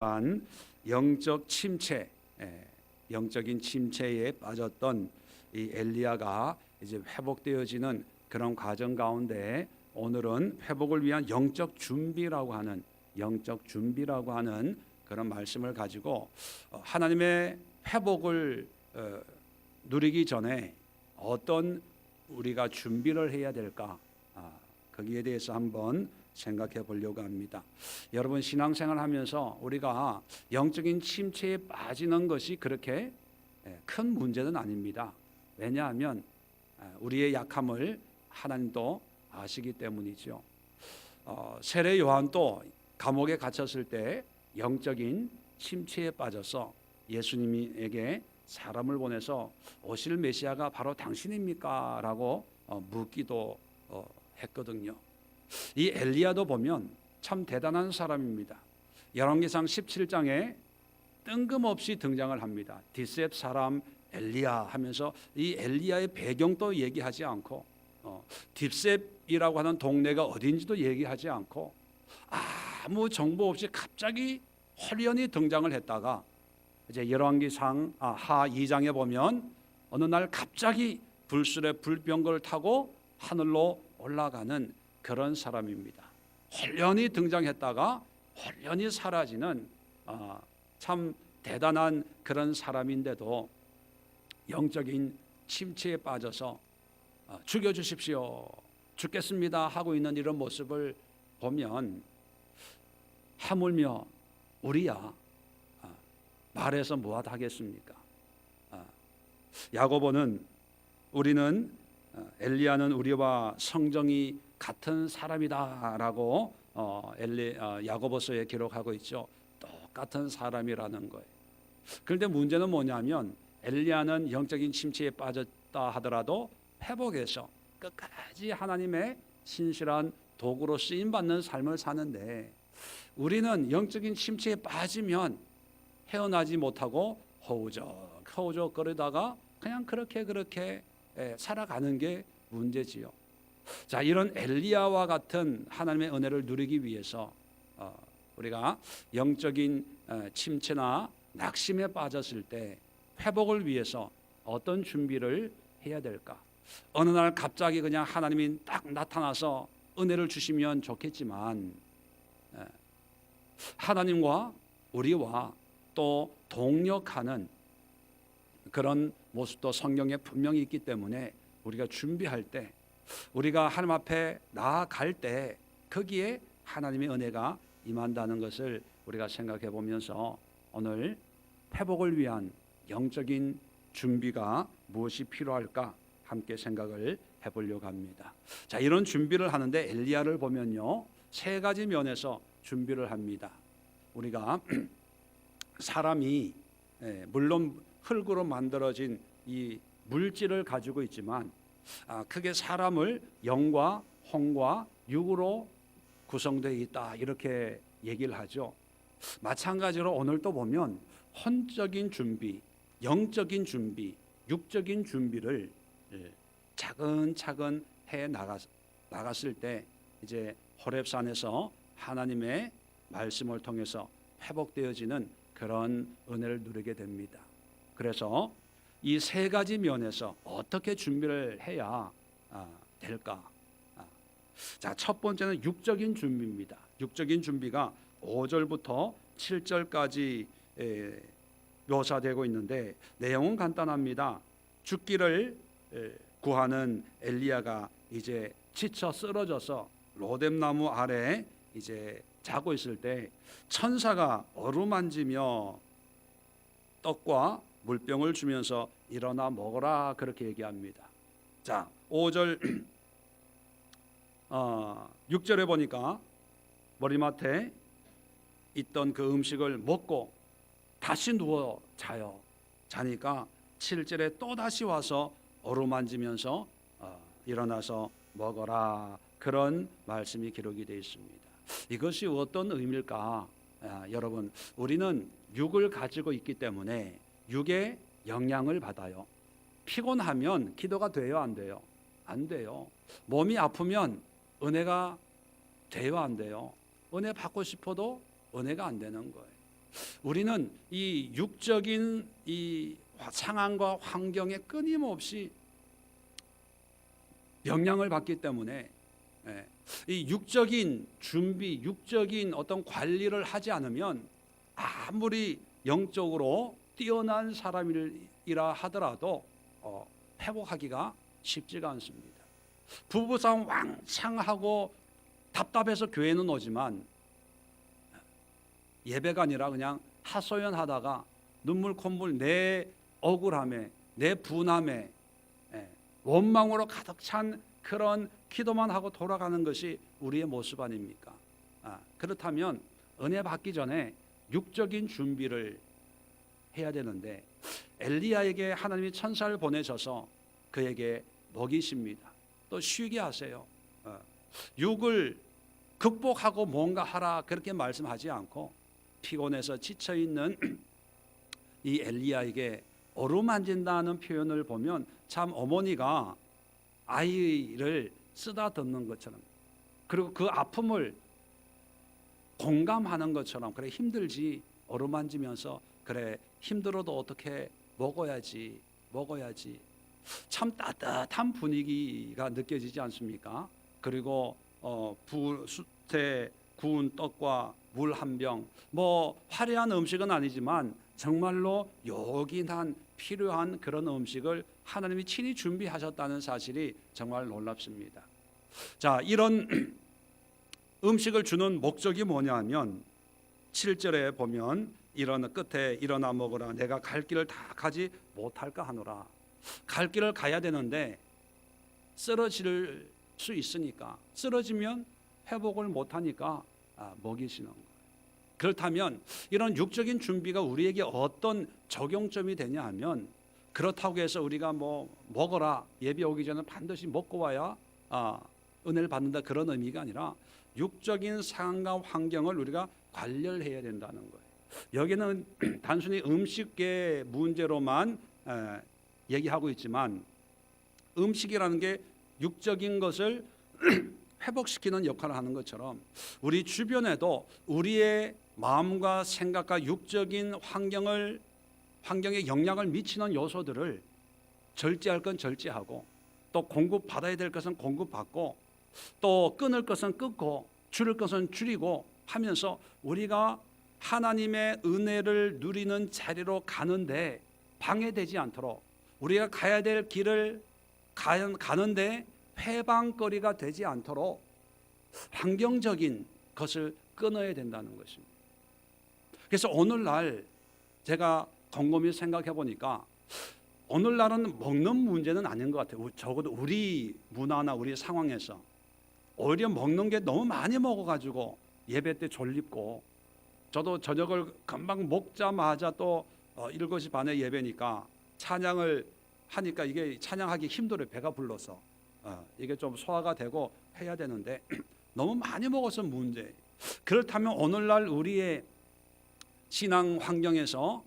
한 영적 침체, 영적인 침체에 빠졌던 이 엘리야가 이제 회복되어지는 그런 과정 가운데 오늘은 회복을 위한 영적 준비라고 하는 그런 말씀을 가지고 하나님의 회복을 누리기 전에 어떤 우리가 준비를 해야 될까, 거기에 대해서 한번 생각해 보려고 합니다. 여러분, 신앙생활 하면서 우리가 영적인 침체에 빠지는 것이 그렇게 큰 문제는 아닙니다. 왜냐하면 우리의 약함을 하나님도 아시기 때문이죠. 세례 요한도 감옥에 갇혔을 때 영적인 침체에 빠져서 예수님에게 사람을 보내서 오실 메시아가 바로 당신입니까? 라고 묻기도 했거든요. 이 엘리야도 보면 참 대단한 사람입니다. 열왕기상 17장에 뜬금없이 등장을 합니다. 디셉 사람 엘리야 하면서 이 엘리야의 배경도 얘기하지 않고 딥셉이라고 하는 동네가 어딘지도 얘기하지 않고 아무 정보 없이 갑자기 홀연히 등장을 했다가 이제 열왕기상 하 2장에 보면 어느 날 갑자기 불술의 불병거를 타고 하늘로 올라가는 그런 사람입니다. 홀연히 등장했다가 홀연히 사라지는 참 대단한 그런 사람인데도 영적인 침체에 빠져서 죽여주십시오, 죽겠습니다 하고 있는 이런 모습을 보면 하물며 우리야 말해서 뭐하다 하겠습니까? 야고보는 우리는 엘리야는 우리와 성정이 같은 사람이다라고 야고보서에 기록하고 있죠. 똑같은 사람이라는 거예요. 그런데 문제는 뭐냐면 엘리야는 영적인 침체에 빠졌다 하더라도 회복해서 끝까지 하나님의 신실한 도구로 쓰임받는 삶을 사는데 우리는 영적인 침체에 빠지면 헤어나지 못하고 허우적 거리다가 그냥 그렇게 살아가는 게 문제지요. 자, 이런 엘리야와 같은 하나님의 은혜를 누리기 위해서 우리가 영적인 침체나 낙심에 빠졌을 때 회복을 위해서 어떤 준비를 해야 될까? 어느 날 갑자기 그냥 하나님이 딱 나타나서 은혜를 주시면 좋겠지만 하나님과 우리와 또 동력하는 그런 모습도 성경에 분명히 있기 때문에 우리가 준비할 때, 우리가 하나님 앞에 나아갈 때 거기에 하나님의 은혜가 임한다는 것을 우리가 생각해 보면서 오늘 회복을 위한 영적인 준비가 무엇이 필요할까 함께 생각을 해보려고 합니다. 자, 이런 준비를 하는데 엘리야를 보면요, 세 가지 면에서 준비를 합니다. 우리가 사람이 물론 흙으로 만들어진 이 물질을 가지고 있지만 크게 사람을 영과 혼과 육으로 구성되어 있다 이렇게 얘기를 하죠. 마찬가지로 오늘 또 보면 혼적인 준비, 영적인 준비, 육적인 준비를 차근차근 해 나갔을 때 이제 호렙산에서 하나님의 말씀을 통해서 회복되어지는 그런 은혜를 누리게 됩니다. 그래서 이 세 가지 면에서 어떻게 준비를 해야 될까? 자, 첫 번째는 육적인 준비입니다. 육적인 준비가 5절부터 7절까지 묘사되고 있는데 내용은 간단합니다. 죽기를 구하는 엘리야가 이제 지쳐 쓰러져서 로뎀나무 아래 이제 자고 있을 때 천사가 어루만지며 떡과 물병을 주면서 일어나 먹어라 그렇게 얘기합니다. 자, 5절 6절에 보니까 머리맡에 있던 그 음식을 먹고 다시 누워 자요. 자니까 7절에 또 다시 와서 어루만지면서 일어나서 먹어라 그런 말씀이 기록이 되어 있습니다. 이것이 어떤 의미일까? 여러분, 우리는 육을 가지고 있기 때문에 육의 영향을 받아요. 피곤하면 기도가 돼요, 안 돼요? 안 돼요. 몸이 아프면 은혜가 돼요, 안 돼요? 은혜 받고 싶어도 은혜가 안 되는 거예요. 우리는 이 육적인 이 상황과 환경에 끊임없이 영향을 받기 때문에 이 육적인 준비, 육적인 어떤 관리를 하지 않으면 아무리 영적으로 뛰어난 사람이라 하더라도 회복하기가 쉽지가 않습니다. 부부싸움 왕창하고 답답해서 교회는 오지만 예배가 아니라 그냥 하소연하다가 눈물 콧물 내 억울함에 내 분함에 원망으로 가득 찬 그런 기도만 하고 돌아가는 것이 우리의 모습 아닙니까? 그렇다면 은혜 받기 전에 육적인 준비를 해야 되는데 엘리야에게 하나님이 천사를 보내셔서 그에게 먹이십니다. 또 쉬게 하세요. 육을 극복하고 뭔가 하라 그렇게 말씀하지 않고 피곤해서 지쳐있는 이 엘리야에게 어루만진다는 표현을 보면 참 어머니가 아이를 쓰다듬는 것처럼, 그리고 그 아픔을 공감하는 것처럼, 그래 힘들지 어루만지면서 그래 힘들어도 어떻게 먹어야지 참 따뜻한 분위기가 느껴지지 않습니까? 그리고 숯에 구운 떡과 물 한 병, 뭐 화려한 음식은 아니지만 정말로 요긴한 필요한 그런 음식을 하나님이 친히 준비하셨다는 사실이 정말 놀랍습니다. 자, 이런 음식을 주는 목적이 뭐냐면 7절에 보면 이런 끝에 일어나 먹으라 내가 갈 길을 다 가지 못할까 하노라. 갈 길을 가야 되는데 쓰러질 수 있으니까, 쓰러지면 회복을 못하니까 먹이시는 거예요. 그렇다면 이런 육적인 준비가 우리에게 어떤 적용점이 되냐 하면, 그렇다고 해서 우리가 뭐 먹어라 예배 오기 전에 반드시 먹고 와야 은혜를 받는다 그런 의미가 아니라 육적인 상황과 환경을 우리가 관리를 해야 된다는 거예요. 여기는 단순히 음식의 문제로만 얘기하고 있지만 음식이라는 게 육적인 것을 회복시키는 역할을 하는 것처럼 우리 주변에도 우리의 마음과 생각과 육적인 환경에 영향을 미치는 요소들을 절제할 건 절제하고, 또 공급받아야 될 것은 공급받고, 또 끊을 것은 끊고 줄일 것은 줄이고 하면서 우리가 하나님의 은혜를 누리는 자리로 가는데 방해되지 않도록, 우리가 가야 될 길을 가는데 회방거리가 되지 않도록 환경적인 것을 끊어야 된다는 것입니다. 그래서 오늘날 제가 곰곰이 생각해 보니까 오늘날은 먹는 문제는 아닌 것 같아요. 적어도 우리 문화나 우리 상황에서 오히려 먹는 게 너무 많이 먹어가지고 예배 때 졸립고, 저도 저녁을 금방 먹자마자 또 7시 반에 예배니까 찬양을 하니까 이게 찬양하기 힘들어요. 배가 불러서 이게 좀 소화가 되고 해야 되는데 너무 많이 먹어서 문제. 그렇다면 오늘날 우리의 신앙 환경에서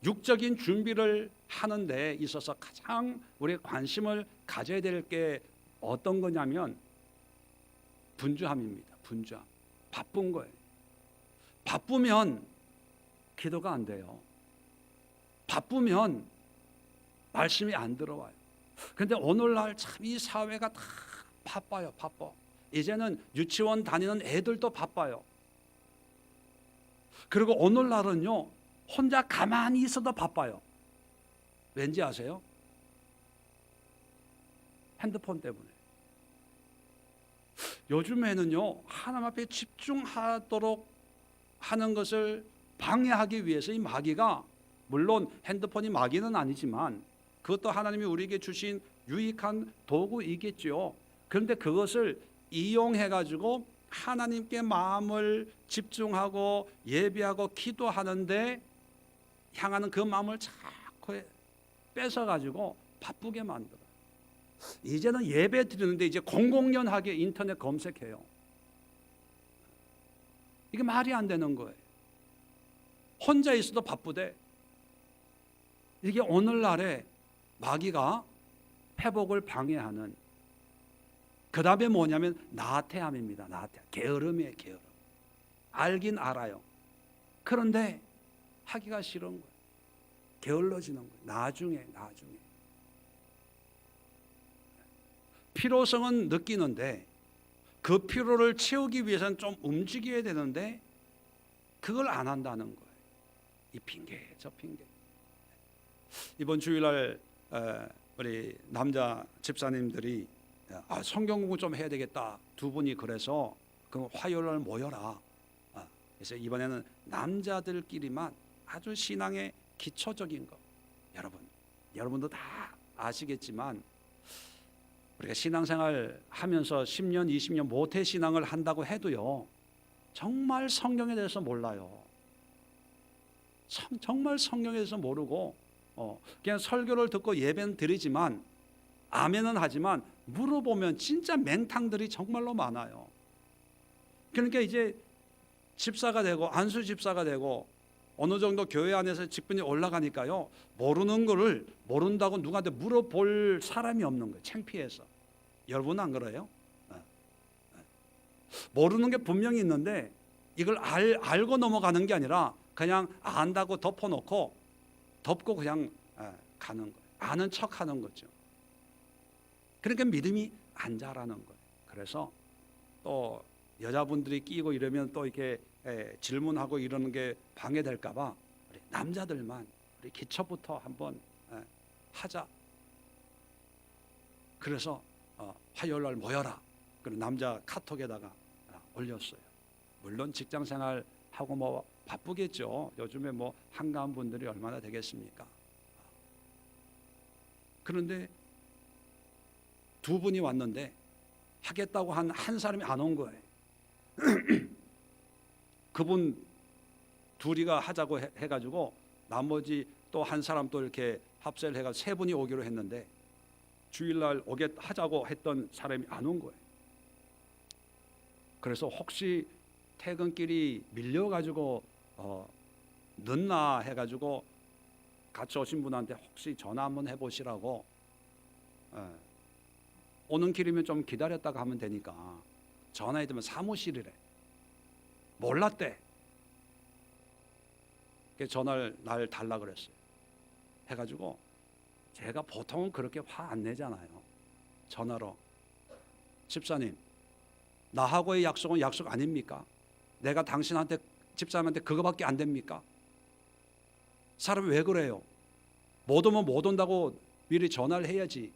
육적인 준비를 하는 데 있어서 가장 우리가 관심을 가져야 될 게 어떤 거냐면 분주함입니다. 분주함. 바쁜 거예요. 바쁘면 기도가 안 돼요. 바쁘면 말씀이 안 들어와요. 그런데 오늘날 참 이 사회가 다 바빠요. 바빠. 이제는 유치원 다니는 애들도 바빠요. 그리고 오늘날은요 혼자 가만히 있어도 바빠요. 왠지 아세요? 핸드폰 때문에. 요즘에는요 하나님 앞에 집중하도록 하는 것을 방해하기 위해서 이 마귀가, 물론 핸드폰이 마귀는 아니지만 그것도 하나님이 우리에게 주신 유익한 도구이겠죠. 그런데 그것을 이용해 가지고 하나님께 마음을 집중하고 예배하고 기도하는데 향하는 그 마음을 자꾸 뺏어 가지고 바쁘게 만들어요. 이제는 예배 드리는데 이제 공공연하게 인터넷 검색해요. 이게 말이 안 되는 거예요. 혼자 있어도 바쁘대. 이게 오늘날의 마귀가 회복을 방해하는, 그 다음에 뭐냐면 나태함입니다. 나태함. 게으름이에요. 게으름. 알긴 알아요. 그런데 하기가 싫은 거예요. 게을러지는 거예요. 나중에 필요성은 느끼는데 그 필요를 채우기 위해서는 좀 움직여야 되는데 그걸 안 한다는 거예요. 이 핑계 저 핑계. 이번 주일날 우리 남자 집사님들이 성경 공부 좀 해야 되겠다 두 분이 그래서 그 화요일날 모여라. 그래서 이번에는 남자들끼리만 아주 신앙의 기초적인 거. 여러분도 다 아시겠지만 우리가 신앙생활 하면서 10년 20년 모태 신앙을 한다고 해도요 정말 성경에 대해서 몰라요. 정말 성경에 대해서 모르고 그냥 설교를 듣고 예배는 드리지만 아멘은 하지만 물어보면 진짜 맹탕들이 정말로 많아요. 그러니까 이제 집사가 되고 안수 집사가 되고 어느 정도 교회 안에서 직분이 올라가니까요 모르는 거를 모른다고 누구한테 물어볼 사람이 없는 거예요. 창피해서. 여러분은 안 그래요? 모르는 게 분명히 있는데 이걸 알고 넘어가는 게 아니라 그냥 안다고 덮어놓고 덮고 그냥 가는 거예요. 아는 척하는 거죠. 그러니까 믿음이 안 자라는 거예요. 그래서 또 여자분들이 끼고 이러면 또 이렇게 질문하고 이러는 게 방해될까봐 우리 남자들만 우리 기초부터 한번 하자. 그래서 화요일날 모여라. 그리고 남자 카톡에다가 올렸어요. 물론 직장생활 하고 뭐 바쁘겠죠. 요즘에 뭐 한가한 분들이 얼마나 되겠습니까? 그런데 두 분이 왔는데 하겠다고 한 사람이 안 온 거예요. 그분 둘이가 하자고 해가지고 나머지 또 한 사람 또 이렇게 합세를 해가지고 세 분이 오기로 했는데 주일날 하자고 했던 사람이 안 온 거예요. 그래서 혹시 퇴근길이 밀려가지고 늦나 해가지고 같이 오신 분한테 혹시 전화 한번 해보시라고 오는 길이면 좀 기다렸다가 하면 되니까 전화해주면 사무실이래. 몰랐대. 그래서 전화를 날 달라 그랬어요. 해가지고 제가 보통은 그렇게 화 안 내잖아요. 전화로 집사님 나하고의 약속은 약속 아닙니까? 내가 당신한테 집사님한테 그거밖에 안 됩니까? 사람이 왜 그래요? 못 오면 못 온다고 미리 전화를 해야지.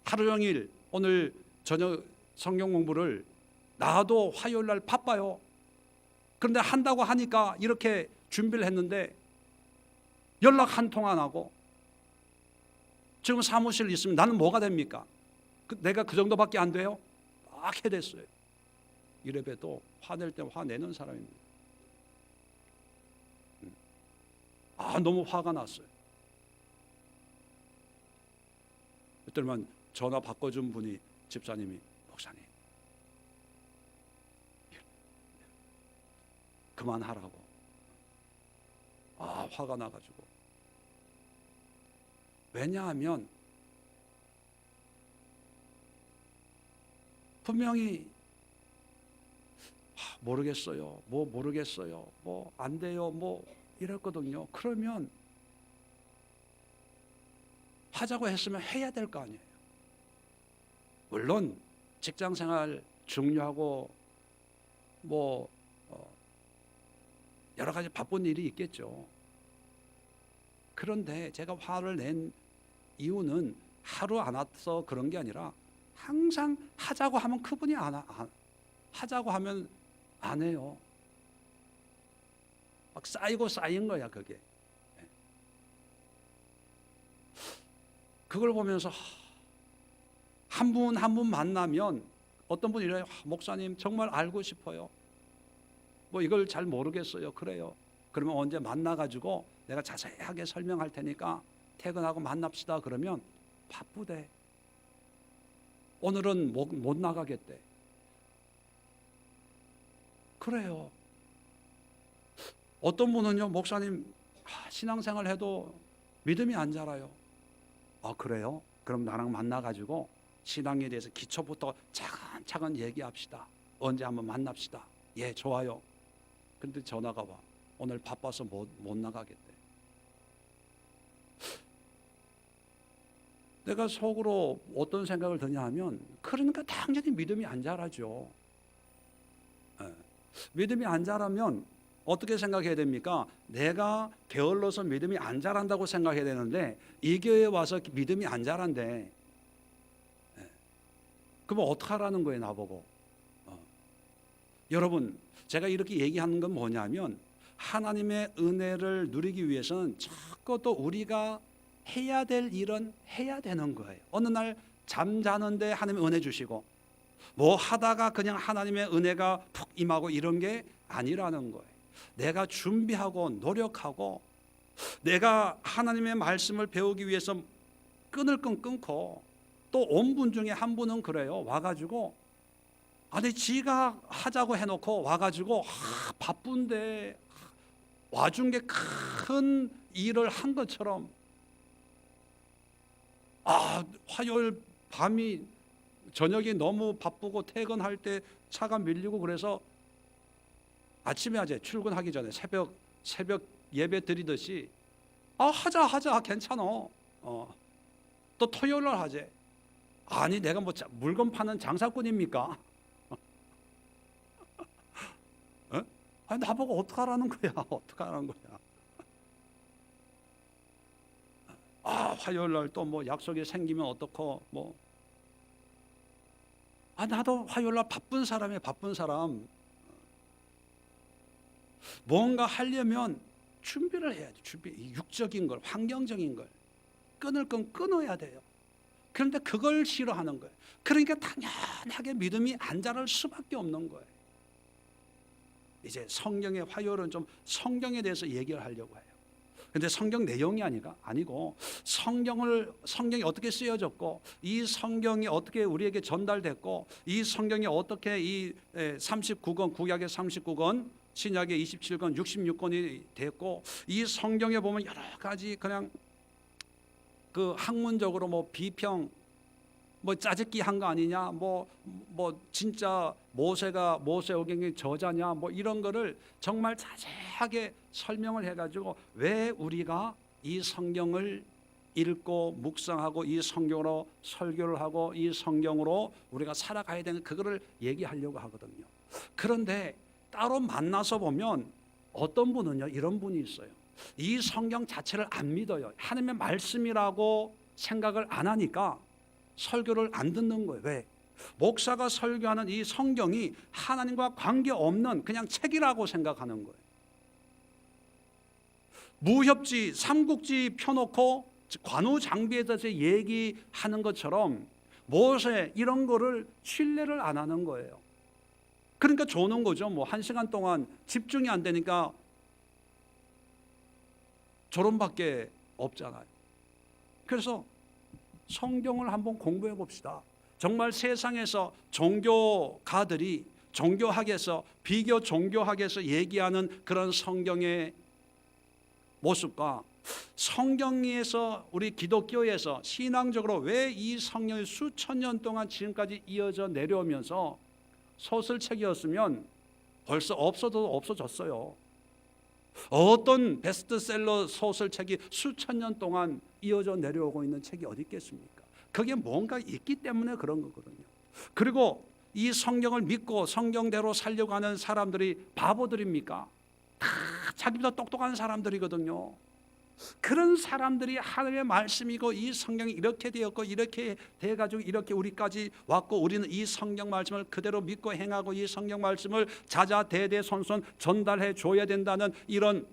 하루 종일 오늘 저녁 성경 공부를 나도 화요일날 바빠요. 그런데 한다고 하니까 이렇게 준비를 했는데 연락 한 통 안 하고 지금 사무실 있으면 나는 뭐가 됩니까? 내가 그 정도밖에 안 돼요? 막 해댔어요. 이래봬도 화낼 때 화내는 사람입니다. 너무 화가 났어요. 그때만 전화 바꿔준 분이 집사님이 목사님 그만하라고. 화가 나가지고. 왜냐하면 분명히 모르겠어요. 모르겠어요. 안 돼요. 이랬거든요. 그러면 하자고 했으면 해야 될 거 아니에요. 물론 직장생활 중요하고 여러 가지 바쁜 일이 있겠죠. 그런데 제가 화를 낸 이유는 하루 안 와서 그런 게 아니라 항상 하자고 하면 그분이 하자고 하면 안 해요. 막 쌓인 거야 그게. 그걸 보면서 한 분 한 분 만나면 어떤 분이 이래요. 목사님 정말 알고 싶어요. 이걸 잘 모르겠어요. 그래요. 그러면 언제 만나가지고 내가 자세하게 설명할 테니까 퇴근하고 만납시다. 그러면 바쁘대. 오늘은 못 나가겠대. 그래요. 어떤 분은요, 목사님 신앙생활 해도 믿음이 안 자라요. 그래요? 그럼 나랑 만나가지고 신앙에 대해서 기초부터 차근차근 얘기합시다. 언제 한번 만납시다. 예, 좋아요. 근데 전화가 와. 오늘 바빠서 못 나가겠대. 내가 속으로 어떤 생각을 드냐 하면, 그러니까 당연히 믿음이 안 자라죠. 예. 믿음이 안 자라면 어떻게 생각해야 됩니까? 내가 게을러서 믿음이 안 자란다고 생각해야 되는데, 이 교회에 와서 믿음이 안 자란대. 예. 그럼 어떡하라는 거예요, 나보고? 여러분, 제가 이렇게 얘기하는 건 뭐냐면, 하나님의 은혜를 누리기 위해서는 자꾸 또 우리가 해야 될 일은 해야 되는 거예요. 어느 날 잠자는데 하나님의 은혜 주시고, 뭐 하다가 그냥 하나님의 은혜가 푹 임하고 이런 게 아니라는 거예요. 내가 준비하고 노력하고, 내가 하나님의 말씀을 배우기 위해서 끊을 건 끊고, 또 온 분 중에 한 분은 그래요. 와가지고, 아니 지가 하자고 해놓고 와가지고 바쁜데 와준 게 큰 일을 한 것처럼, 화요일 밤이 저녁이 너무 바쁘고 퇴근할 때 차가 밀리고 그래서 아침에 하재, 출근하기 전에 새벽 예배 드리듯이 하자 괜찮아. 또 토요일 날 하재. 아니 내가 뭐 물건 파는 장사꾼입니까? 아니 나보고 어떡하라는 거야? 어떡하라는 거야? 화요일 날 또 뭐 약속이 생기면 어떡고 뭐. 나도 화요일 날 바쁜 사람이에요. 바쁜 사람. 뭔가 하려면 준비를 해야지. 육적인 걸, 환경적인 걸. 끊을 건 끊어야 돼요. 그런데 그걸 싫어하는 거예요. 그러니까 당연하게 믿음이 안 자랄 수밖에 없는 거예요. 이제 성경의 화요일은 좀 성경에 대해서 얘기를 하려고 해요. 근데 성경 내용이 아니고 성경이 어떻게 쓰여졌고, 이 성경이 어떻게 우리에게 전달됐고, 이 성경이 어떻게 이 39권, 구약의 39권, 신약의 27권, 66권이 됐고, 이 성경에 보면 여러 가지 그냥 그 학문적으로 뭐 비평, 뭐 짜집기 한 거 아니냐, 뭐 진짜 모세오경의 저자냐, 뭐 이런 거를 정말 자세하게 설명을 해가지고, 왜 우리가 이 성경을 읽고 묵상하고 이 성경으로 설교를 하고 이 성경으로 우리가 살아가야 되는 그거를 얘기하려고 하거든요. 그런데 따로 만나서 보면 어떤 분은요, 이런 분이 있어요. 이 성경 자체를 안 믿어요. 하나님의 말씀이라고 생각을 안 하니까 설교를 안 듣는 거예요. 왜? 목사가 설교하는 이 성경이 하나님과 관계없는 그냥 책이라고 생각하는 거예요. 무협지, 삼국지 펴놓고 관우장비에 대해서 얘기하는 것처럼 모세 이런 거를 신뢰를 안 하는 거예요. 그러니까 조는 거죠. 뭐 1시간 동안 집중이 안 되니까 조론밖에 없잖아요. 그래서 성경을 한번 공부해 봅시다. 정말 세상에서 종교가들이 종교학에서, 비교 종교학에서 얘기하는 그런 성경의 모습과 성경에서 우리 기독교에서 신앙적으로 왜 이 성경이 수천 년 동안 지금까지 이어져 내려오면서 소설책이었으면 벌써 없어졌어요. 어떤 베스트셀러 소설책이 수천 년 동안 이어져 내려오고 있는 책이 어디 있겠습니까? 그게 뭔가 있기 때문에 그런 거거든요. 그리고 이 성경을 믿고 성경대로 살려고 하는 사람들이 바보들입니까? 다 자기보다 똑똑한 사람들이거든요. 그런 사람들이 하나님의 말씀이고 이 성경이 이렇게 되었고 이렇게 돼가지고 이렇게 우리까지 왔고, 우리는 이 성경 말씀을 그대로 믿고 행하고 이 성경 말씀을 자자대대손손 전달해 줘야 된다는 이런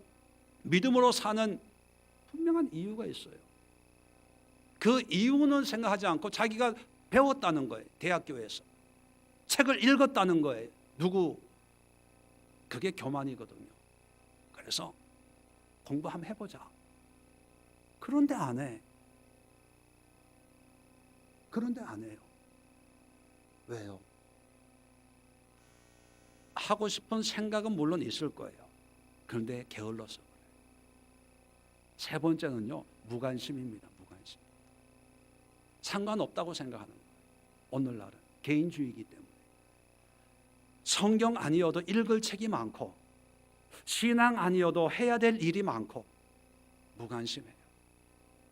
믿음으로 사는 분명한 이유가 있어요. 그 이유는 생각하지 않고 자기가 배웠다는 거예요. 대학교에서 책을 읽었다는 거예요. 그게 교만이거든요. 그래서 공부 한번 해보자. 그런데 안 해. 그런데 안 해요. 왜요? 하고 싶은 생각은 물론 있을 거예요. 그런데 게을러서 그래요. 세 번째는요, 무관심입니다. 무관심. 상관없다고 생각하는 거예요. 오늘날은 개인주의이기 때문에. 성경 아니어도 읽을 책이 많고, 신앙 아니어도 해야 될 일이 많고 무관심해요.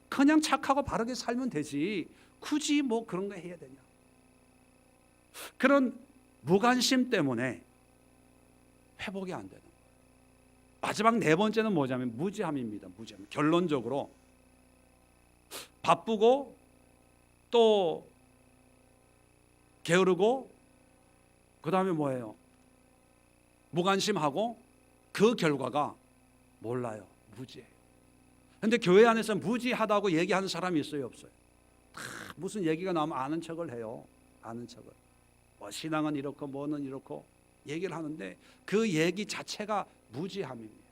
그냥 착하고 바르게 살면 되지 굳이 뭐 그런 거 해야 되냐. 그런 무관심 때문에 회복이 안 되는 거예요. 마지막 네 번째는 뭐냐면 무지함입니다. 무지함. 결론적으로 바쁘고 또 게으르고 그 다음에 뭐예요? 무관심하고 그 결과가 몰라요. 무지해요. 그런데 교회 안에서 무지하다고 얘기하는 사람이 있어요? 없어요? 다 무슨 얘기가 나오면 아는 척을 해요. 아는 척을. 뭐 신앙은 이렇고 뭐는 이렇고 얘기를 하는데 그 얘기 자체가 무지함입니다.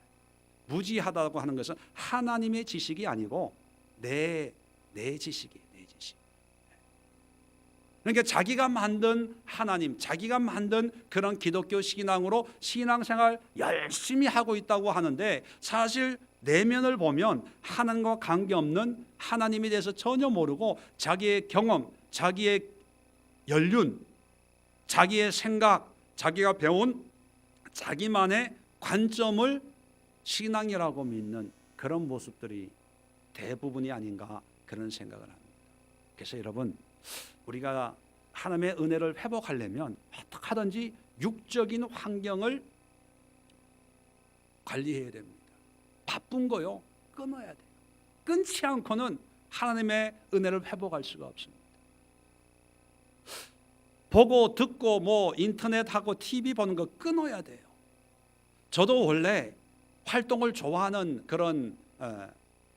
무지하다고 하는 것은 하나님의 지식이 아니고 내 지식이에요. 내 지식. 그러니까 자기가 만든 하나님, 자기가 만든 그런 기독교 신앙으로 신앙생활 열심히 하고 있다고 하는데 사실 내면을 보면 하나님과 관계없는 하나님에 대해서 전혀 모르고 자기의 경험, 자기의 연륜, 자기의 생각, 자기가 배운 자기만의 관점을 신앙이라고 믿는 그런 모습들이 대부분이 아닌가 그런 생각을 합니다. 그래서 여러분 우리가 하나님의 은혜를 회복하려면 어떻게 하든지 육적인 환경을 관리해야 됩니다. 바쁜 거요 끊어야 돼요. 끊지 않고는 하나님의 은혜를 회복할 수가 없습니다. 보고 듣고 뭐 인터넷하고 TV 보는 거 끊어야 돼요. 저도 원래 활동을 좋아하는 그런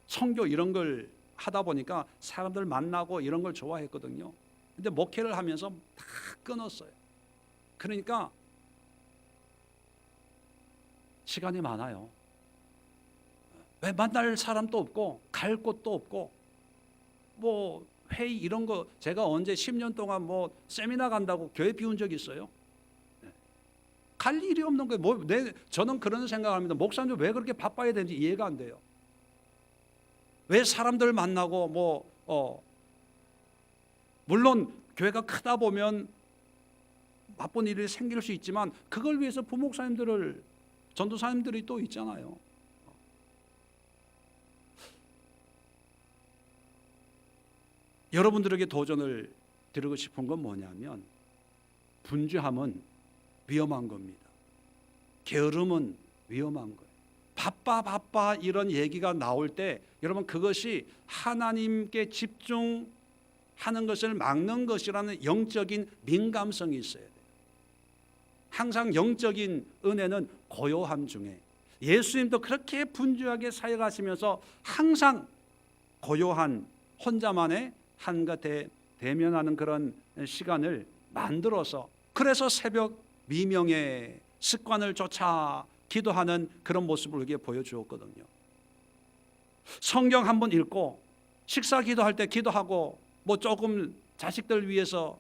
선교 이런 걸 하다 보니까 사람들 만나고 이런 걸 좋아했거든요. 근데 목회를 하면서 다 끊었어요. 그러니까 시간이 많아요. 왜 만날 사람도 없고 갈 곳도 없고 뭐 회의 이런 거 제가 언제 10년 동안 뭐 세미나 간다고 교회 비운 적 있어요? 갈 일이 없는 거예요. 저는 그런 생각을 합니다. 목사님 왜 그렇게 바빠야 되는지 이해가 안 돼요. 왜 사람들 만나고 물론 교회가 크다 보면 바쁜 일이 생길 수 있지만 그걸 위해서 부목사님들을 전도사님들이 또 있잖아요. 여러분들에게 도전을 드리고 싶은 건 뭐냐면 분주함은 위험한 겁니다. 게으름은 위험한 거예요. 바빠 이런 얘기가 나올 때 여러분 그것이 하나님께 집중하는 것을 막는 것이라는 영적인 민감성이 있어야 돼요. 항상 영적인 은혜는 고요함 중에 예수님도 그렇게 분주하게 사역하시면서 항상 고요한 혼자만의 한갓에 대면하는 그런 시간을 만들어서 그래서 새벽 미명의 습관을 쫓아 기도하는 그런 모습을 우리에게 보여주었거든요. 성경 한번 읽고 식사 기도할 때 기도하고 뭐 조금 자식들 위해서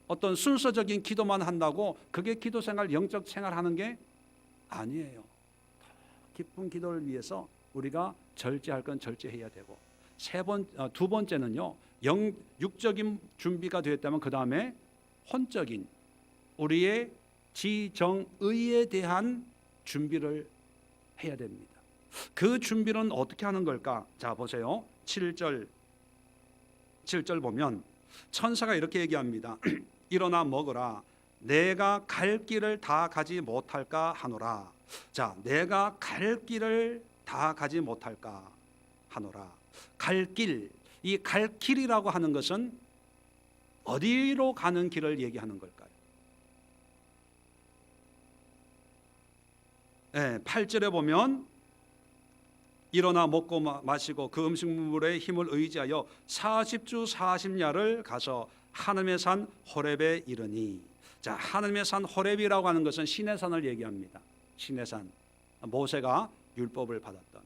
어떤 순서적인 기도만 한다고 그게 기도 생활, 영적 생활하는 게 아니에요. 기쁜 기도를 위해서 우리가 절제할 건 절제해야 되고 두 번째는요. 육적인 준비가 되었다면 그 다음에 혼적인 우리의 지정의에 대한 준비를 해야 됩니다. 그 준비는 어떻게 하는 걸까? 자 보세요. 7절 보면 천사가 이렇게 얘기합니다. 일어나 먹으라. 내가 갈 길을 다 가지 못할까 하노라. 자, 내가 갈 길을 다 가지 못할까 하노라. 갈 길, 이 갈 길이라고 하는 것은 어디로 가는 길을 얘기하는 걸까요? 8절에 보면 일어나 먹고 마시고 그 음식물의 힘을 의지하여 40주 40야를 가서 하나님의 산 호렙에 이르니. 자, 하나님의 산 호렙이라고 하는 것은 신의 산을 얘기합니다. 신의 산, 모세가 율법을 받았던.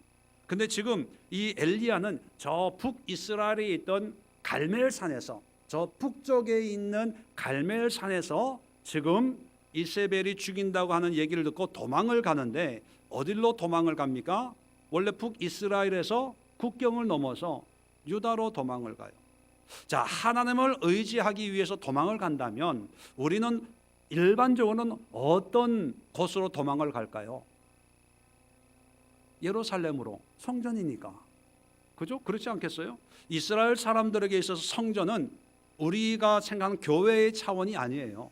근데 지금 이 엘리야는 저 북이스라엘에 있던 갈멜산에서, 저 북쪽에 있는 갈멜산에서 지금 이세벨이 죽인다고 하는 얘기를 듣고 도망을 가는데 어디로 도망을 갑니까? 원래 북이스라엘에서 국경을 넘어서 유다로 도망을 가요. 자, 하나님을 의지하기 위해서 도망을 간다면 우리는 일반적으로는 어떤 곳으로 도망을 갈까요? 예루살렘으로. 성전이니까. 그죠? 그렇지 않겠어요? 이스라엘 사람들에게 있어서 성전은 우리가 생각하는 교회의 차원이 아니에요.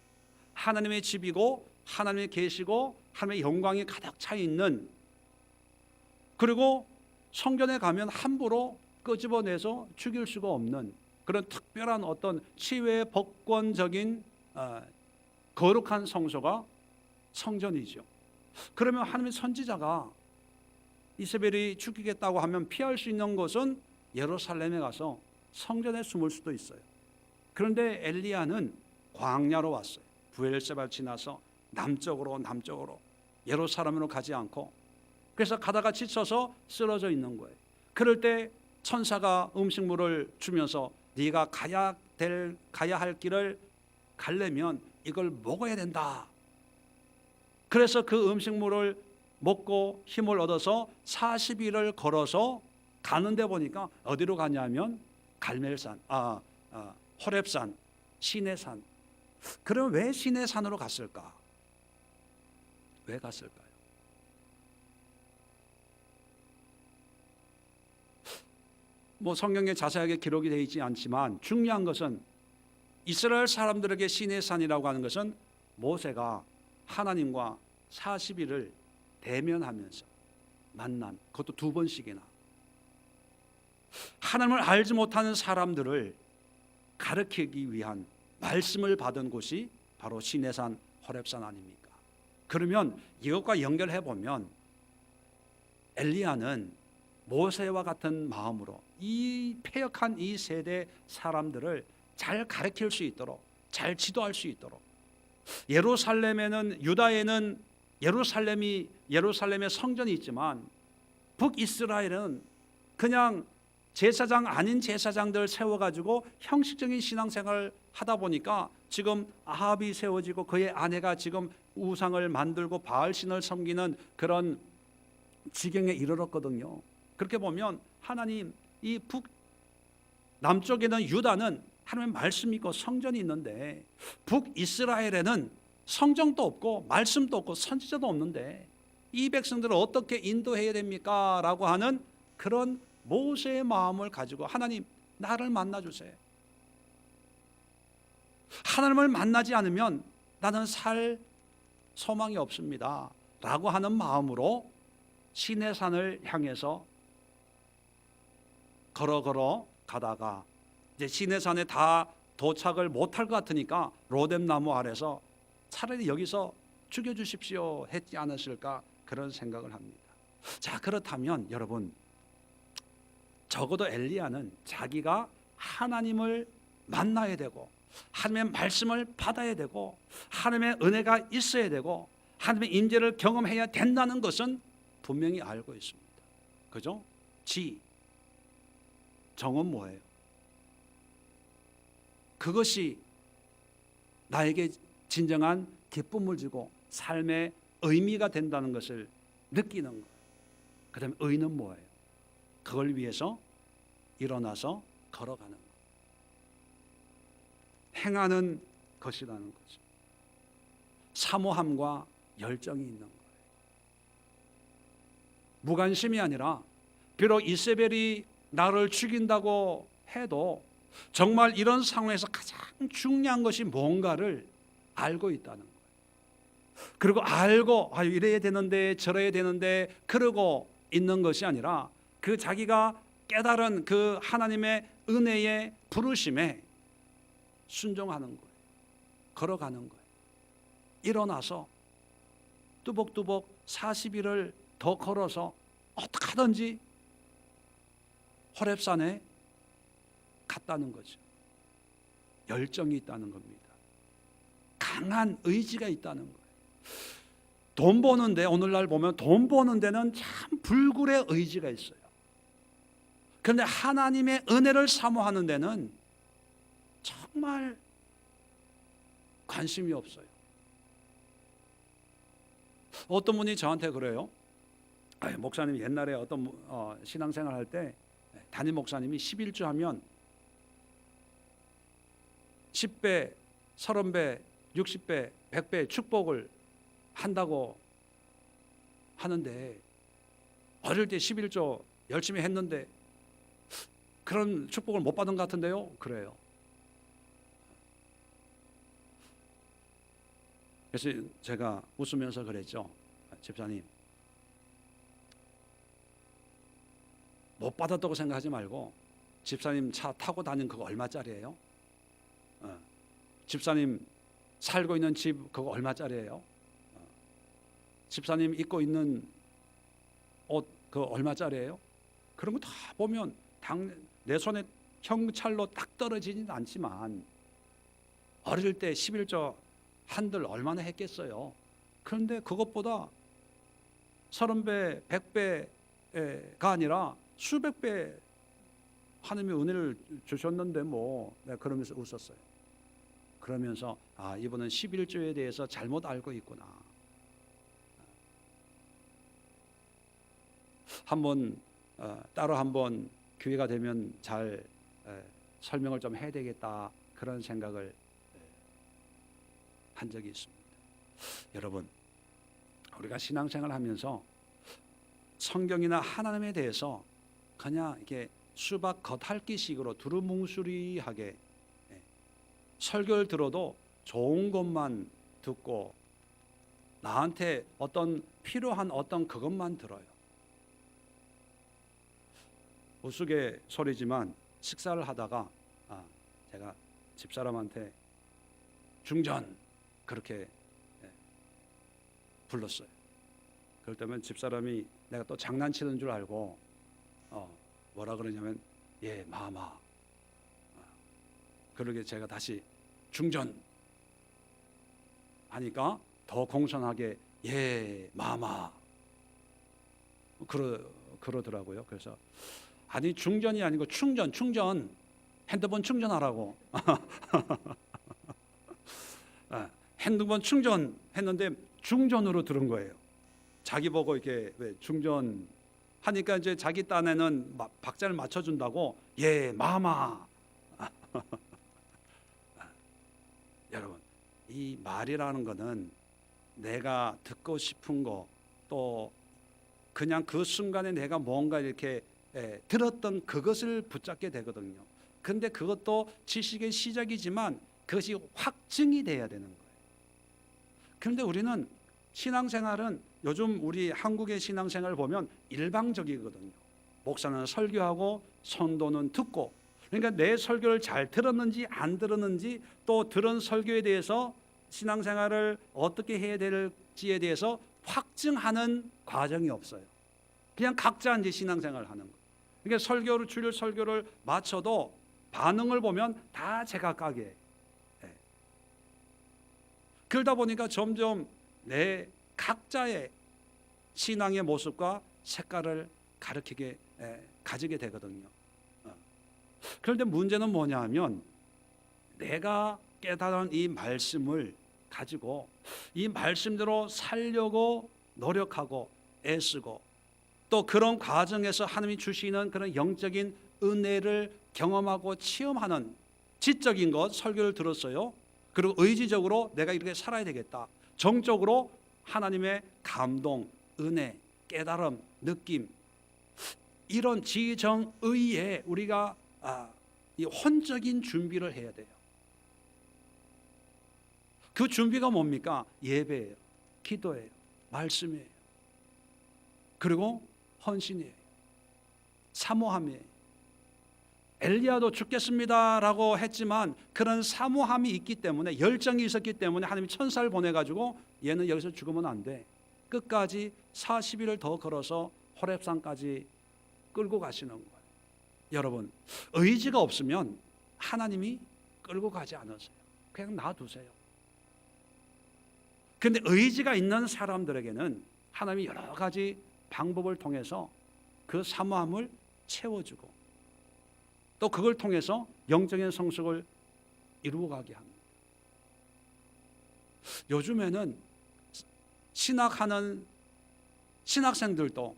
하나님의 집이고 하나님이 계시고 하나님의 영광이 가득 차 있는, 그리고 성전에 가면 함부로 끄집어내서 죽일 수가 없는 그런 특별한 어떤 치외의 법권적인 거룩한 성소가 성전이죠. 그러면 하나님의 선지자가 이세벨이 죽이겠다고 하면 피할 수 있는 곳은 예루살렘에 가서 성전에 숨을 수도 있어요. 그런데 엘리야는 광야로 왔어요. 부엘세바를 지나서 남쪽으로 예루살렘으로 가지 않고, 그래서 가다가 지쳐서 쓰러져 있는 거예요. 그럴 때 천사가 음식물을 주면서 네가 가야 할 길을 가려면 이걸 먹어야 된다. 그래서 그 음식물을 먹고 힘을 얻어서 40일을 걸어서 가는데 보니까 어디로 가냐면 갈멜산, 호렙산, 시내산. 그럼 왜 시내산으로 갔을까? 왜 갔을까요? 성경에 자세하게 기록이 되어 있지 않지만 중요한 것은 이스라엘 사람들에게 시내산이라고 하는 것은 모세가 하나님과 40일을 대면하면서 만난, 그것도 2번씩이나 하나님을 알지 못하는 사람들을 가르치기 위한 말씀을 받은 곳이 바로 시내산, 호렙산 아닙니까? 그러면 이것과 연결해 보면 엘리야는 모세와 같은 마음으로 이 패역한 이 세대 사람들을 잘 가르칠 수 있도록, 잘 지도할 수 있도록, 예루살렘에는, 유다에는 예루살렘의 성전이 있지만 북이스라엘은 그냥 제사장 아닌 제사장들 세워가지고 형식적인 신앙생활을 하다 보니까 지금 아합이 세워지고 그의 아내가 지금 우상을 만들고 바알신을 섬기는 그런 지경에 이르렀거든요. 그렇게 보면 하나님, 이 남쪽에는 유다는 하나님의 말씀이 있고 성전이 있는데 북이스라엘에는 성전도 없고 말씀도 없고 선지자도 없는데 이 백성들을 어떻게 인도해야 됩니까? 라고 하는 그런 모세의 마음을 가지고 하나님, 나를 만나주세요. 하나님을 만나지 않으면 나는 살 소망이 없습니다. 라고 하는 마음으로 시내산을 향해서 걸어 가다가 이제 시내산에 다 도착을 못할 것 같으니까 로뎀나무 아래서 차라리 여기서 죽여주십시오 했지 않았을까, 그런 생각을 합니다. 자, 그렇다면 여러분, 적어도 엘리야는 자기가 하나님을 만나야 되고 하나님의 말씀을 받아야 되고 하나님의 은혜가 있어야 되고 하나님의 임재를 경험해야 된다는 것은 분명히 알고 있습니다. 그죠? 정은 뭐예요? 그것이 나에게 진정한 기쁨을 주고 삶의 의미가 된다는 것을 느끼는 거예요. 그 다음에 의는 뭐예요? 그걸 위해서 일어나서 걸어가는 것, 행하는 것이라는 거죠. 사모함과 열정이 있는 거예요. 무관심이 아니라 비록 이세벨이 나를 죽인다고 해도 정말 이런 상황에서 가장 중요한 것이 뭔가를 알고 있다는 거예요. 그리고 알고 이래야 되는데 저래야 되는데 그러고 있는 것이 아니라 그 자기가 깨달은 그 하나님의 은혜의 부르심에 순종하는 거예요. 걸어가는 거예요. 일어나서 뚜벅뚜벅 40일을 더 걸어서 어떻게 하든지 호렙산에 갔다는 거죠. 열정이 있다는 겁니다. 강한 의지가 있다는 거예요. 돈 버는데, 오늘날 보면 돈 버는 데는 참 불굴의 의지가 있어요. 그런데 하나님의 은혜를 사모하는 데는 정말 관심이 없어요. 어떤 분이 저한테 그래요. 목사님, 옛날에 어떤 신앙생활 할 때 담임 목사님이 11주 하면 10배, 30배, 60배, 100배 축복을 한다고 하는데 어릴 때 11조 열심히 했는데 그런 축복을 못 받은 것 같은데요. 그래요. 그래서 제가 웃으면서 그랬죠. 집사님, 못 받았다고 생각하지 말고 집사님 차 타고 다니는 그거 얼마짜리예요? 집사님 살고 있는 집 그거 얼마짜리예요? 집사님 입고 있는 옷 그거 얼마짜리예요? 그런 거 다 보면 내 손에 형찰로 딱 떨어지진 않지만 어릴 때 11조 한들 얼마나 했겠어요. 그런데 그것보다 30배, 100배가 아니라 수백 배 하나님의 은혜를 주셨는데 뭐 내가 그러면서 웃었어요. 그러면서 이분은 11조에 대해서 잘못 알고 있구나. 한번 따로 한번 기회가 되면 잘 설명을 좀 해야 되겠다 그런 생각을 한 적이 있습니다. 여러분, 우리가 신앙생활 하면서 성경이나 하나님에 대해서 그냥 이렇게 수박 겉핥기식으로 두루뭉술하게 설교를 들어도 좋은 것만 듣고 나한테 어떤 필요한 어떤 그것만 들어요. 우스갯소리지만 식사를 하다가 제가 집사람한테 중전 그렇게 불렀어요. 그럴 때면 집사람이 내가 또 장난치는 줄 알고 뭐라 그러냐면 예 마마. 그러게 제가 다시 중전 하니까 더 공손하게 예 마마 그러더라고요. 그래서 아니 중전이 아니고 충전 핸드폰 충전하라고 핸드폰 충전했는데 중전으로 들은 거예요. 자기 보고 이렇게 왜 중전 하니까 이제 자기 딴에는 박자를 맞춰준다고 예 마마. 여러분, 이 말이라는 거는 내가 듣고 싶은 거 또 그냥 그 순간에 내가 뭔가 이렇게 들었던 그것을 붙잡게 되거든요. 근데 그것도 지식의 시작이지만 그것이 확증이 돼야 되는 거예요. 그런데 우리는 신앙생활은 요즘 우리 한국의 신앙생활을 보면 일방적이거든요. 목사는 설교하고 성도는 듣고, 그러니까 내 설교를 잘 들었는지 안 들었는지 또 들은 설교에 대해서 신앙생활을 어떻게 해야 될지에 대해서 확증하는 과정이 없어요. 그냥 각자 이제 신앙생활을 하는 거예요. 그러니까 주일 설교를 마쳐도 반응을 보면 다 제각각이에요. 그러다 보니까 점점 내 각자의 신앙의 모습과 색깔을 가지게 되거든요. 그런데 문제는 뭐냐 하면 내가 깨달은 이 말씀을 가지고 이 말씀대로 살려고 노력하고 애쓰고 또 그런 과정에서 하나님이 주시는 그런 영적인 은혜를 경험하고 체험하는 지적인 것 설교를 들었어요. 그리고 의지적으로 내가 이렇게 살아야 되겠다. 정적으로 하나님의 감동, 은혜, 깨달음, 느낌 이런 지정의에 우리가 이 혼적인 준비를 해야 돼요. 그 준비가 뭡니까? 예배예요. 기도예요. 말씀이에요. 그리고 헌신이에요. 사모함이에요. 엘리야도 죽겠습니다라고 했지만 그런 사모함이 있기 때문에 열정이 있었기 때문에 하나님이 천사를 보내가지고 얘는 여기서 죽으면 안 돼. 끝까지 40일을 더 걸어서 호렙산까지 끌고 가시는 거예요. 여러분, 의지가 없으면 하나님이 끌고 가지 않으세요. 그냥 놔두세요. 그런데 의지가 있는 사람들에게는 하나님이 여러 가지 방법을 통해서 그 사모함을 채워주고 또 그걸 통해서 영적인 성숙을 이루어가게 합니다. 요즘에는 신학하는 신학생들도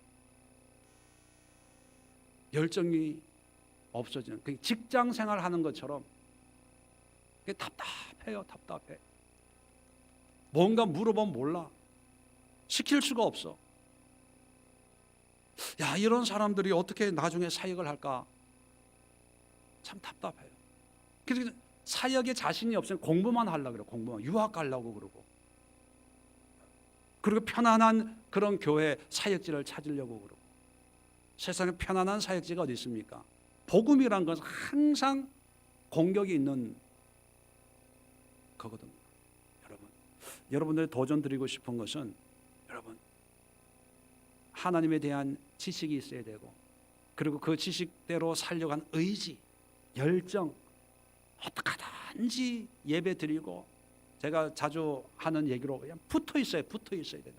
열정이 없어지는, 직장 생활하는 것처럼 답답해요. 답답해. 뭔가 물어보면 몰라. 시킬 수가 없어. 야, 이런 사람들이 어떻게 나중에 사역을 할까? 참 답답해요. 그래서 사역에 자신이 없으면 공부만 하려고 그래요. 공부만. 유학 가려고 그러고. 그리고 편안한 그런 교회 사역지를 찾으려고 그러고. 세상에 편안한 사역지가 어디 있습니까? 복음이란 것은 항상 공격이 있는 거거든요. 여러분들이 도전 드리고 싶은 것은, 여러분, 하나님에 대한 지식이 있어야 되고, 그리고 그 지식대로 살려고 하는 의지, 열정, 어떡하든지 예배 드리고, 제가 자주 하는 얘기로 그냥 붙어 있어야 되는 거예요.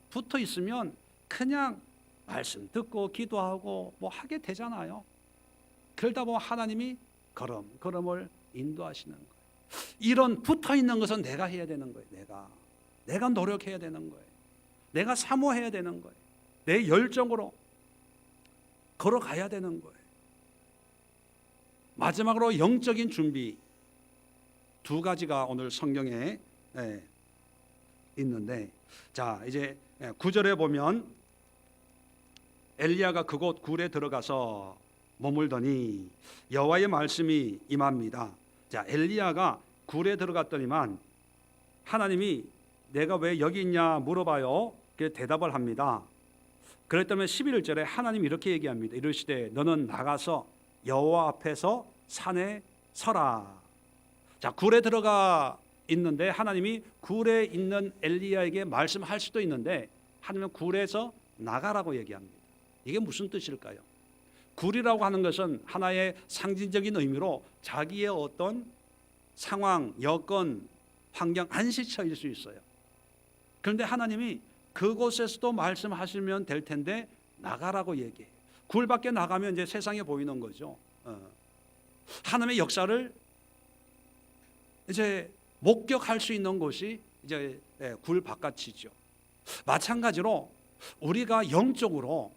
붙어 있으면 그냥 말씀 듣고 기도하고 뭐 하게 되잖아요. 그러다 보면 하나님이 걸음을 인도하시는 거예요. 이런 붙어 있는 것은 내가 해야 되는 거예요. 내가 노력해야 되는 거예요. 내가 사모해야 되는 거예요. 내 열정으로 걸어가야 되는 거예요. 마지막으로 영적인 준비 두 가지가 오늘 성경에 있는데, 자, 이제 9절에 보면 엘리야가 그곳 굴에 들어가서 머물더니 여호와의 말씀이 임합니다. 자, 엘리야가 굴에 들어갔더니만 하나님이 내가 왜 여기 있냐 물어봐요. 그 대답을 합니다. 그랬더니 11절에 하나님이 이렇게 얘기합니다. 이르시되 너는 나가서 여호와 앞에서 산에 서라. 자, 굴에 들어가 있는데 하나님이 굴에 있는 엘리야에게 말씀할 수도 있는데 하나님은 굴에서 나가라고 얘기합니다. 이게 무슨 뜻일까요? 굴이라고 하는 것은 하나의 상징적인 의미로 자기의 어떤 상황, 여건, 환경, 안식처일 수 있어요. 그런데 하나님이 그곳에서도 말씀하시면 될 텐데 나가라고 얘기해요. 굴 밖에 나가면 이제 세상에 보이는 거죠. 하나님의 역사를 이제 목격할 수 있는 곳이 이제 굴 바깥이죠. 마찬가지로 우리가 영적으로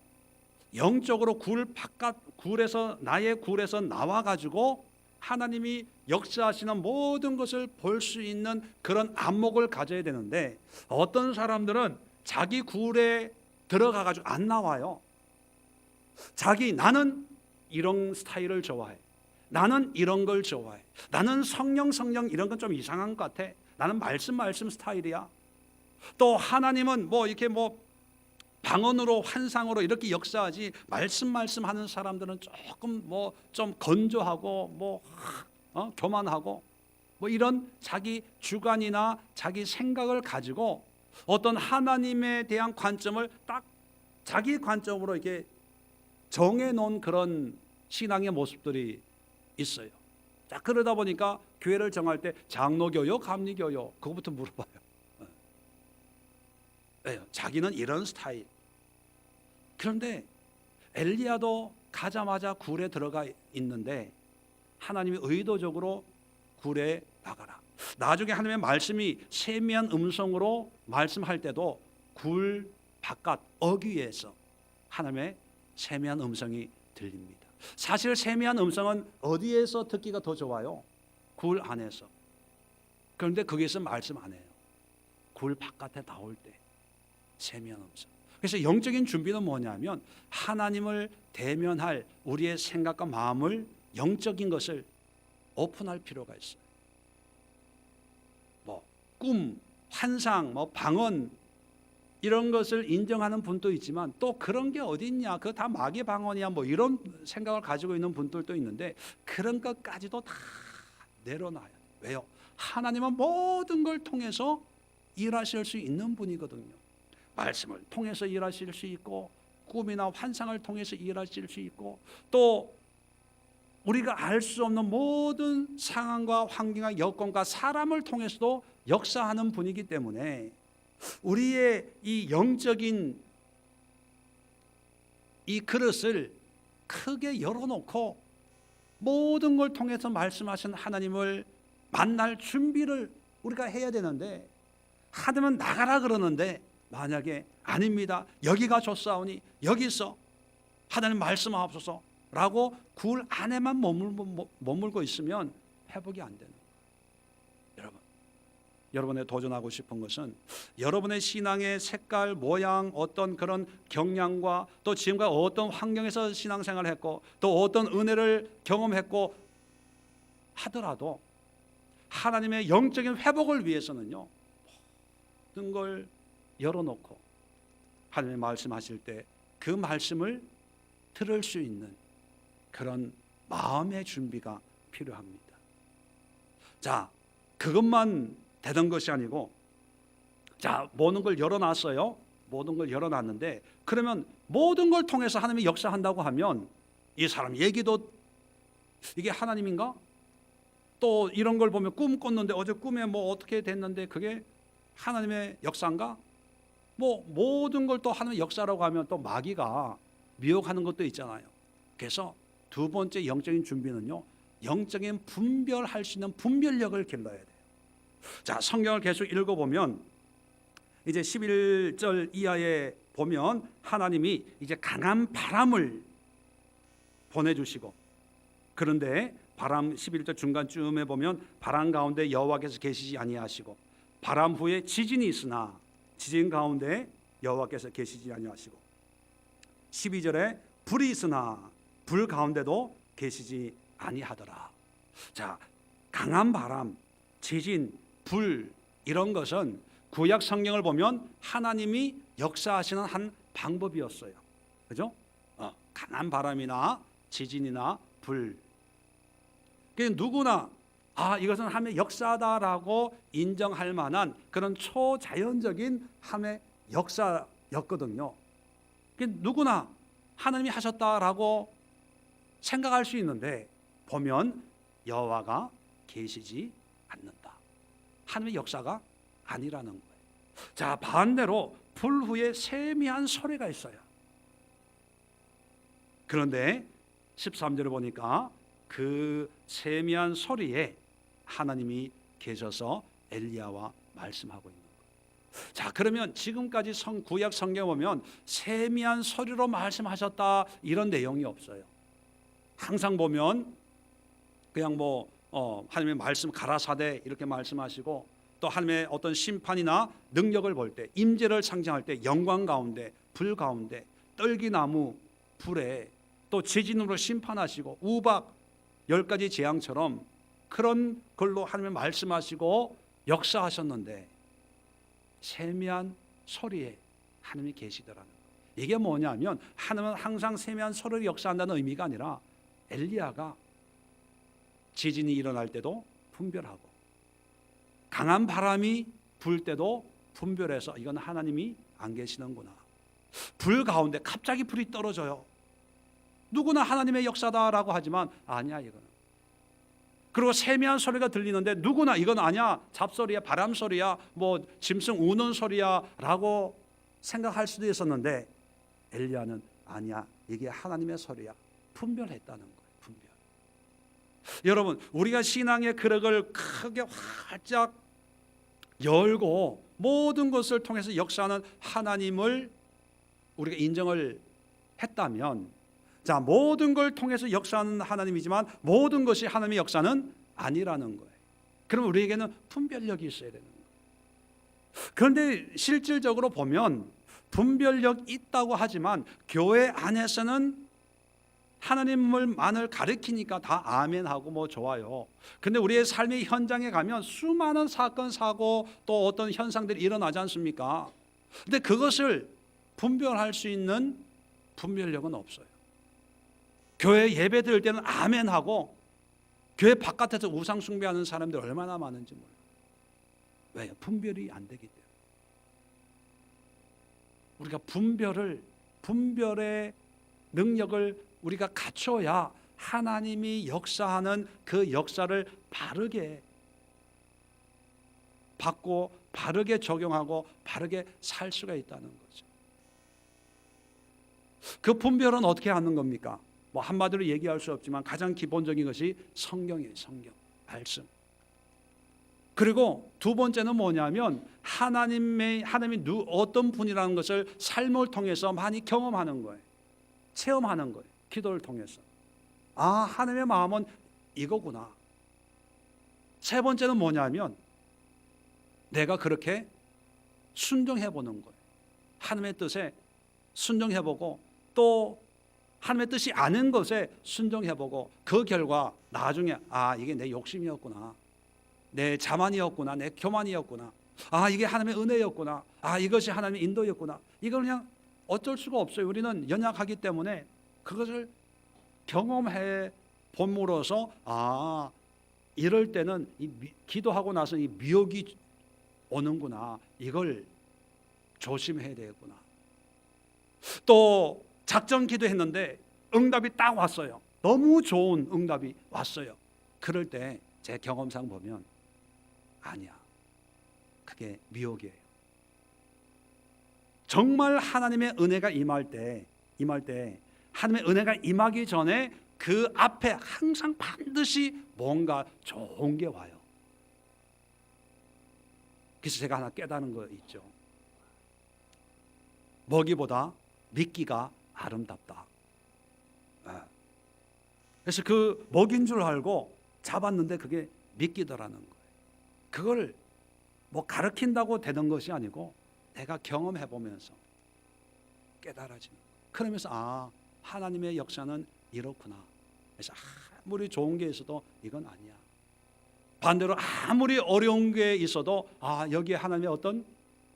굴에서 나의 굴에서 나와 가지고 하나님이 역사하시는 모든 것을 볼 수 있는 그런 안목을 가져야 되는데 어떤 사람들은 자기 굴에 들어가 가지고 안 나와요. 나는 이런 스타일을 좋아해. 나는 이런 걸 좋아해. 나는 성령 이런 건 좀 이상한 것 같아. 나는 말씀 스타일이야. 또 하나님은 뭐 이렇게 뭐 방언으로 환상으로 이렇게 역사하지 말씀 하는 사람들은 조금 뭐 좀 건조하고 교만하고 뭐 이런 자기 주관이나 자기 생각을 가지고 어떤 하나님에 대한 관점을 딱 자기 관점으로 이렇게 정해 놓은 그런 신앙의 모습들이 있어요. 자, 그러다 보니까 교회를 정할 때 장로교요, 감리교요 그거부터 물어봐요. 자기는 이런 스타일. 그런데 엘리야도 가자마자 굴에 들어가 있는데 하나님이 의도적으로 굴에 나가라. 나중에 하나님의 말씀이 세미한 음성으로 말씀할 때도 굴 바깥 어귀에서 하나님의 세미한 음성이 들립니다. 사실 세미한 음성은 어디에서 듣기가 더 좋아요? 굴 안에서. 그런데 거기에서 말씀 안 해요. 굴 바깥에 나올 때 세미한 음성. 그래서 영적인 준비는 뭐냐면 하나님을 대면할 우리의 생각과 마음을 영적인 것을 오픈할 필요가 있어요. 뭐 꿈, 환상, 뭐 방언 이런 것을 인정하는 분도 있지만 또 그런 게 어디 있냐, 그거 다 마귀 방언이야, 뭐 이런 생각을 가지고 있는 분들도 있는데 그런 것까지도 다 내려놔야 돼요. 왜요? 하나님은 모든 걸 통해서 일하실 수 있는 분이거든요. 말씀을 통해서 일하실 수 있고 꿈이나 환상을 통해서 일하실 수 있고 또 우리가 알 수 없는 모든 상황과 환경과 여건과 사람을 통해서도 역사하는 분이기 때문에 우리의 이 영적인 이 그릇을 크게 열어놓고 모든 걸 통해서 말씀하신 하나님을 만날 준비를 우리가 해야 되는데 하나님은 나가라 그러는데 만약에 아닙니다. 여기가 좋사오니 여기서 하나님 말씀하옵소서 라고 굴 안에만 머물고 있으면 회복이 안 되는 거예요. 여러분, 여러분의 도전하고 싶은 것은 여러분의 신앙의 색깔, 모양, 어떤 그런 경향과 또 지금과 어떤 환경에서 신앙생활을 했고 또 어떤 은혜를 경험했고 하더라도 하나님의 영적인 회복을 위해서는요, 모든 걸 열어놓고 하나님의 말씀하실 때 그 말씀을 들을 수 있는 그런 마음의 준비가 필요합니다. 자, 그것만 되던 것이 아니고, 자, 모든 걸 열어놨어요. 모든 걸 열어놨는데, 그러면 모든 걸 통해서 하나님이 역사한다고 하면 이 사람 얘기도 이게 하나님인가? 또 이런 걸 보면 꿈 꿨는데 어제 꿈에 뭐 어떻게 됐는데 그게 하나님의 역사인가? 뭐 모든 걸 또 하나님의 역사라고 하면 또 마귀가 미혹하는 것도 있잖아요. 그래서 두 번째 영적인 준비는요, 영적인 분별할 수 있는 분별력을 길러야 돼요. 자, 성경을 계속 읽어보면 이제 11절 이하에 보면 하나님이 이제 강한 바람을 보내주시고, 그런데 바람 11절 중간쯤에 보면 바람 가운데 여호와께서 계시지 아니하시고 바람 후에 지진이 있으나 지진 가운데 여호와께서 계시지 아니하시고 12절에 불이 있으나 불 가운데도 계시지 아니하더라. 자, 강한 바람, 지진, 불 이런 것은 구약 성경을 보면 하나님이 역사하시는 한 방법이었어요. 그죠? 강한 바람이나 지진이나 불. 그러니까 누구나 이것은 하나님의 역사다라고 인정할 만한 그런 초자연적인 하나님의 역사였거든요. 그러니까 누구나 하나님이 하셨다라고 생각할 수 있는데 보면 여호와가 계시지 않는다. 하나님의 역사가 아니라는 거예요. 자, 반대로 불 후에 세미한 소리가 있어요. 그런데 13절을 보니까 그 세미한 소리에 하나님이 계셔서 엘리야와 말씀하고 있는 거예요. 자, 그러면 지금까지 구약 성경 보면 세미한 소리로 말씀하셨다 이런 내용이 없어요. 항상 보면 그냥 하나님의 말씀 가라사대 이렇게 말씀하시고 또 하나님의 어떤 심판이나 능력을 볼 때 임재를 상징할 때 영광 가운데 불 가운데 떨기나무 불에 또 지진으로 심판하시고 우박 10가지 재앙처럼 그런 걸로 하나님의 말씀하시고 역사하셨는데 세미한 소리에 하나님이 계시더라는 거예요. 이게 뭐냐면 하나님은 항상 세미한 소리를 역사한다는 의미가 아니라 엘리야가 지진이 일어날 때도 분별하고 강한 바람이 불 때도 분별해서 이건 하나님이 안 계시는구나. 불 가운데 갑자기 불이 떨어져요. 누구나 하나님의 역사다라고 하지만 아니야 이거는. 그리고 세미한 소리가 들리는데 누구나 이건 아니야, 잡소리야, 바람소리야, 뭐 짐승 우는 소리야 라고 생각할 수도 있었는데 엘리야는 아니야, 이게 하나님의 소리야. 분별했다는 거예요. 분별. 여러분, 우리가 신앙의 그릇을 크게 활짝 열고 모든 것을 통해서 역사하는 하나님을 우리가 인정을 했다면, 자, 모든 걸 통해서 역사하는 하나님이지만 모든 것이 하나님의 역사는 아니라는 거예요. 그럼 우리에게는 분별력이 있어야 되는 거예요. 그런데 실질적으로 보면 분별력 있다고 하지만 교회 안에서는 하나님을만을 가리키니까 다 아멘하고 뭐 좋아요. 근데 우리의 삶의 현장에 가면 수많은 사건 사고 또 어떤 현상들이 일어나지 않습니까? 근데 그것을 분별할 수 있는 분별력은 없어요. 교회 예배 드릴 때는 아멘하고 교회 바깥에서 우상 숭배하는 사람들 얼마나 많은지 몰라요. 왜요? 분별이 안 되기 때문에. 우리가 분별의 능력을 우리가 갖춰야 하나님이 역사하는 그 역사를 바르게 받고 바르게 적용하고 바르게 살 수가 있다는 거죠. 그 분별은 어떻게 하는 겁니까? 뭐 한마디로 얘기할 수 없지만 가장 기본적인 것이 성경이에요. 성경, 말씀. 그리고 두 번째는 뭐냐면 하나님이 어떤 분이라는 것을 삶을 통해서 많이 경험하는 거예요. 체험하는 거예요. 기도를 통해서. 하나님의 마음은 이거구나. 세 번째는 뭐냐면 내가 그렇게 순종해 보는 거예요. 하나님의 뜻에 순종해 보고 또 하나님의 뜻이 아닌 것에 순종해 보고 그 결과 나중에 이게 내 욕심이었구나, 내 자만이었구나, 내 교만이었구나, 이게 하나님의 은혜였구나, 이것이 하나님의 인도였구나. 이걸 그냥 어쩔 수가 없어요. 우리는 연약하기 때문에 그것을 경험해 봄으로써 이럴 때는 기도하고 나서 이 미혹이 오는구나, 이걸 조심해야 되겠구나. 또 작전 기도했는데 응답이 딱 왔어요. 너무 좋은 응답이 왔어요. 그럴 때 제 경험상 보면 아니야, 그게 미혹이에요. 정말 하나님의 은혜가 임할 때 하나님의 은혜가 임하기 전에 그 앞에 항상 반드시 뭔가 좋은 게 와요. 그래서 제가 하나 깨달은 거 있죠. 먹이보다 미끼가 아름답다. 그래서 그 먹인 줄 알고 잡았는데 그게 미끼더라는 거예요. 그걸 뭐 가르친다고 되는 것이 아니고 내가 경험해 보면서 깨달아지는 거예요. 그러면서 하나님의 역사는 이렇구나. 그래서 아무리 좋은 게 있어도 이건 아니야. 반대로 아무리 어려운 게 있어도 여기에 하나님의 어떤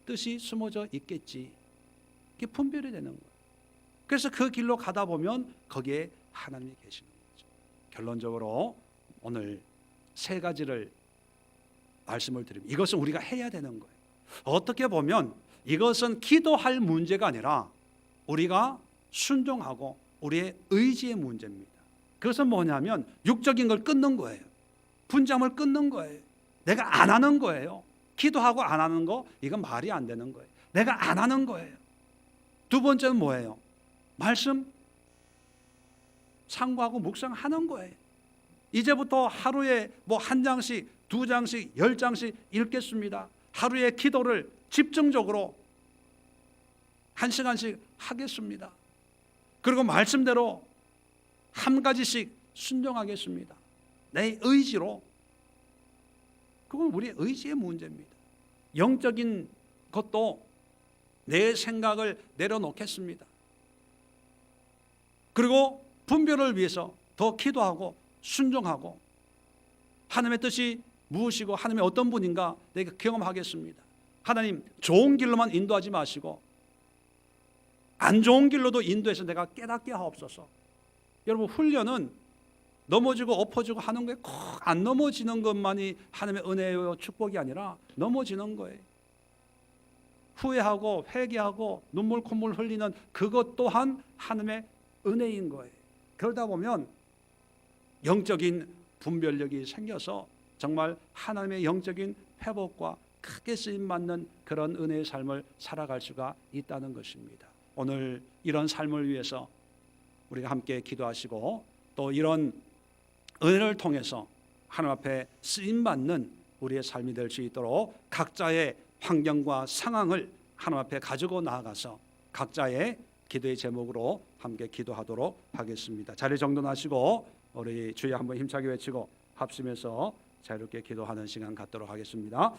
뜻이 숨어져 있겠지. 이게 분별이 되는 거예요. 그래서 그 길로 가다 보면 거기에 하나님이 계시는 거죠. 결론적으로 오늘 세 가지를 말씀을 드립니다. 이것은 우리가 해야 되는 거예요. 어떻게 보면 이것은 기도할 문제가 아니라 우리가 순종하고 우리의 의지의 문제입니다. 그것은 뭐냐면 육적인 걸 끊는 거예요. 분잠을 끊는 거예요. 내가 안 하는 거예요. 기도하고 안 하는 거, 이건 말이 안 되는 거예요. 내가 안 하는 거예요. 두 번째는 뭐예요? 말씀 상고하고 묵상하는 거예요. 이제부터 하루에 한 장씩, 두 장씩, 10장씩 읽겠습니다. 하루에 기도를 집중적으로 1시간씩 하겠습니다. 그리고 말씀대로 한 가지씩 순종하겠습니다. 내 의지로. 그건 우리의 의지의 문제입니다. 영적인 것도 내 생각을 내려놓겠습니다. 그리고 분별을 위해서 더 기도하고 순종하고 하나님의 뜻이 무엇이고 하나님의 어떤 분인가 내가 경험하겠습니다. 하나님 좋은 길로만 인도하지 마시고 안 좋은 길로도 인도해서 내가 깨닫게 하옵소서. 여러분, 훈련은 넘어지고 엎어지고 하는 거에 꼭 안 넘어지는 것만이 하나님의 은혜요 축복이 아니라 넘어지는 거예요. 후회하고 회개하고 눈물 콧물 흘리는 그것 또한 하나님의 은혜인 거예요. 그러다 보면 영적인 분별력이 생겨서 정말 하나님의 영적인 회복과 크게 쓰임받는 그런 은혜의 삶을 살아갈 수가 있다는 것입니다. 오늘 이런 삶을 위해서 우리가 함께 기도하시고 또 이런 은혜를 통해서 하나님 앞에 쓰임받는 우리의 삶이 될 수 있도록 각자의 환경과 상황을 하나님 앞에 가지고 나아가서 각자의 기도의 제목으로 함께 기도하도록 하겠습니다. 자리 정돈하시고 우리 주여 한번 힘차게 외치고 합심해서 자유롭게 기도하는 시간 갖도록 하겠습니다.